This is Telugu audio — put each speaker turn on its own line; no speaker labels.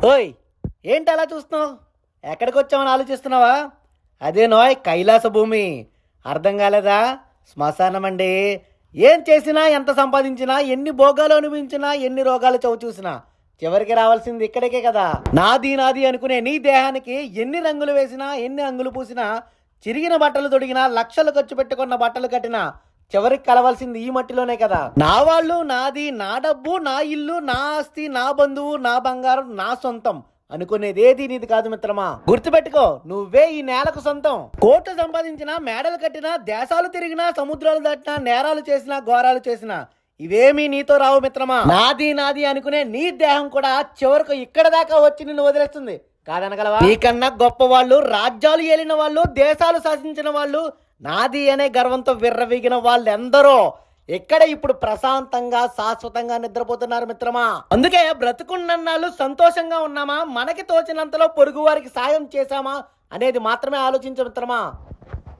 ఓయ్, ఏంటి అలా చూస్తున్నావు? ఎక్కడికి వచ్చామని ఆలోచిస్తున్నావా? అదే నోయ్ కైలాస భూమి. అర్థం కాలేదా? శ్మశానం అండి. ఏం చేసినా, ఎంత సంపాదించినా, ఎన్ని భోగాలు అనుభవించినా, ఎన్ని రోగాలు చూసినా చివరికి రావాల్సింది ఇక్కడికే కదా. నాది నాది అనుకునే నీ దేహానికి ఎన్ని రంగులు వేసినా, ఎన్ని అంగులు పూసినా, చిరిగిన బట్టలు తొడిగినా, లక్షలు ఖర్చు పెట్టుకున్న బట్టలు కట్టినా చివరికి కలవాల్సింది ఈ మట్టిలోనే కదా. నా వాళ్ళు, నాది, నా డబ్బు, నా ఇల్లు, నా ఆస్తి, నా బంధువు, నా బంగారం, నా సొంతం అనుకునేది ఏది నీది కాదు మిత్రమా. గుర్తుపెట్టుకో, నువ్వే ఈ నేలకు సొంతం. కోట్లు సంపాదించినా, మేడలు కట్టినా, దేశాలు తిరిగినా, సముద్రాలు దాటినా, నేరాలు చేసినా, ఘోరాలు చేసినా ఇవేమీ నీతో రావు మిత్రమా. నాది నాది అనుకునే నీ దేహం కూడా చివరకు ఇక్కడ దాకా వచ్చి నిన్ను వదిలేస్తుంది. కాదనగలవా? నీకన్నా గొప్ప వాళ్ళు, రాజ్యాలు ఏలిన వాళ్ళు, దేశాలు శాసించిన వాళ్ళు, నాది అనే గర్వంతో విర్రవీగిన వాళ్ళెందరో ఎక్కడ ఇప్పుడు ప్రశాంతంగా శాశ్వతంగా నిద్రపోతున్నారు మిత్రమా. అందుకే బ్రతుకున్నన్నాళ్ళు సంతోషంగా ఉన్నామా, మనకి తోచినంతలో పొరుగు వారికి సాయం చేశామా అనేది మాత్రమే ఆలోచించు మిత్రమా.